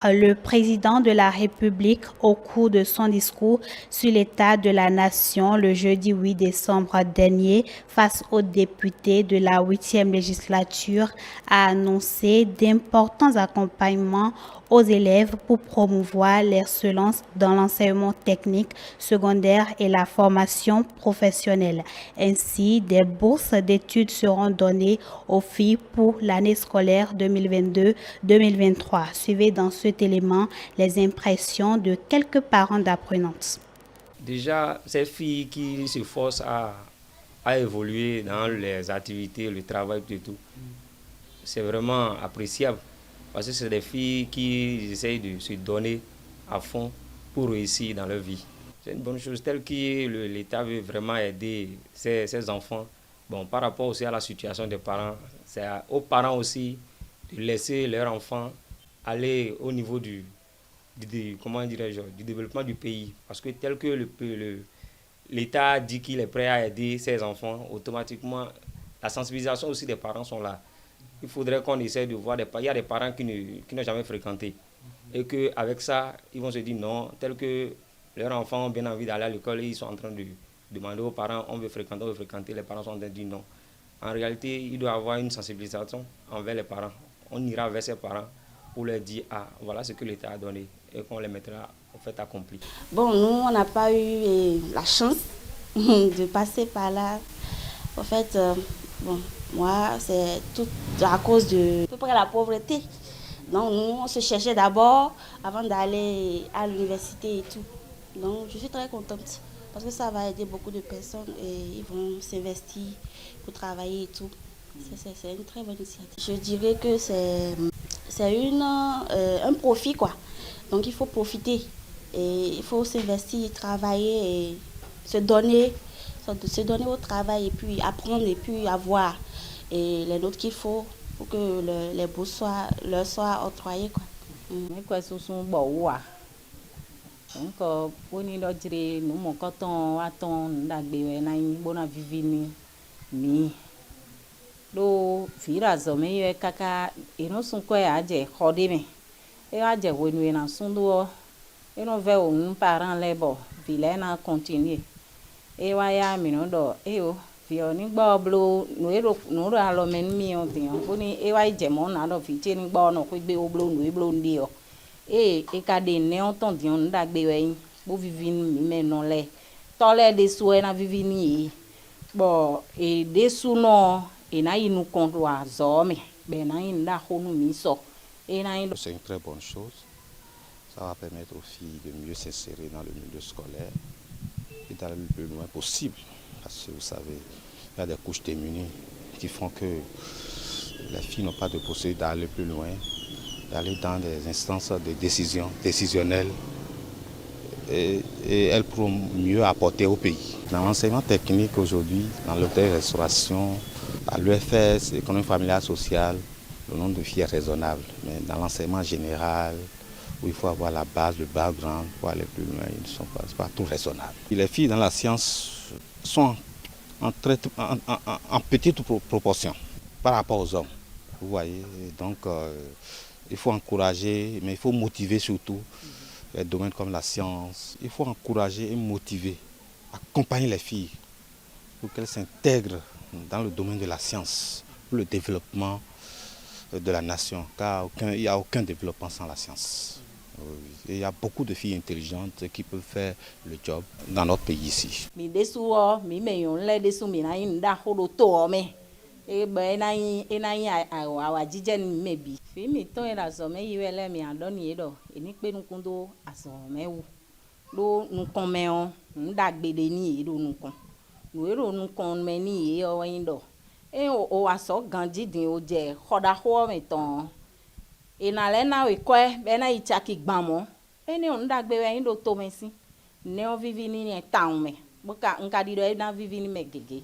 Le président de la République, au cours de son discours sur l'état de la nation le jeudi 8 décembre dernier, face aux députés de la 8e législature, a annoncé d'importants accompagnements aux élèves pour promouvoir l'excellence dans l'enseignement technique secondaire et la formation professionnelle. Ainsi, des bourses d'études seront données aux filles pour l'année scolaire 2022-2023. Suivez dans cet élément les impressions de quelques parents d'apprenantes. Déjà, ces filles qui se forcent à évoluer dans les activités, le travail et tout, c'est vraiment appréciable parce que c'est des filles qui essayent de se donner à fond pour réussir dans leur vie. C'est une bonne chose telle que l'État veut vraiment aider ces enfants. Bon, par rapport aussi à la situation des parents, c'est aux parents aussi de laisser leurs enfants aller au niveau comment dirais-je, du développement du pays. Parce que tel que l'État dit qu'il est prêt à aider ses enfants, automatiquement, la sensibilisation aussi des parents sont là. Il faudrait qu'on essaie de voir il y a des parents qui n'ont jamais fréquenté. Et qu'avec ça, ils vont se dire non, tel que leurs enfants ont bien envie d'aller à l'école et ils sont en train de demander aux parents, on veut fréquenter, les parents sont en train de dire non. En réalité, il doit y avoir une sensibilisation envers les parents. On ira vers ses parents pour leur dire, ah, voilà ce que l'État a donné et qu'on les mettra au fait accompli. Bon, nous, on n'a pas eu la chance de passer par là. En fait, bon, moi, c'est tout à cause de à peu près la pauvreté. Donc, nous, on se cherchait d'abord avant d'aller à l'université et tout. Donc, je suis très contente parce que ça va aider beaucoup de personnes et ils vont s'investir pour travailler et tout. C'est une très bonne initiative. Je dirais que c'est un profit, quoi. Donc, il faut profiter et il faut s'investir, travailler et se donner au travail et puis apprendre et puis avoir et les notes qu'il faut pour que les bourses leur soient octroyées, quoi. Donc, pour nous dire, nous mon coton, attend, d'agber, naï, bona vivini, mi. Do, vira zome, kaka, et non son quoi à dire, rodé, et à dire, when we n'en sont d'eau, et non vers un parent lebo, vilaine à continuer. Et waya, minodo, et oh, vioni boblo, nous allons mi on tient, pony, et why gemon, out of it, and born or quick be oblong, we blown deal. Et cadê néon tondion d'agbewen, pour vivre mais non les. Tolé des souhaits na vivini. Bon, et des sous non, et na nous condoit zome, ben na da honu miso. Et na c'est une très bonne chose. Ça va permettre aux filles de mieux s'insérer dans le milieu scolaire et d'aller le plus loin possible. Parce que vous savez, il y a des couches démunies qui font que les filles n'ont pas de possibilité d'aller plus loin, d'aller dans des instances de décision décisionnelles et elles pourront mieux apporter au pays. Dans l'enseignement technique aujourd'hui, dans l'hôtellerie-restauration, à l'UFS, l'économie familiale sociale, le nombre de filles est raisonnable. Mais dans l'enseignement général, où il faut avoir la base, le background pour aller plus loin, ils ne sont pas tout raisonnables. Les filles dans la science sont en petite proportion par rapport aux hommes. Vous voyez, donc il faut encourager, mais il faut motiver surtout les domaines comme la science. Il faut encourager et motiver, accompagner les filles pour qu'elles s'intègrent dans le domaine de la science, pour le développement de la nation, car il n'y a aucun développement sans la science. Et il y a beaucoup de filles intelligentes qui peuvent faire le job dans notre pays ici. E ben awa jijen mebi fimi to era so me yiwele mi adoni edo eni pe nukun do aso mewu do nukon me on ndagbede ni edo nukon no ero nukon me ni e o yin do e o aso ganjidin o je khoda ho me ton ina le na we ko be na ichaki gbamo eni on ndagbe we yin do to me si ne o vivi ni town me buka nka di do e na vivi ni me gege.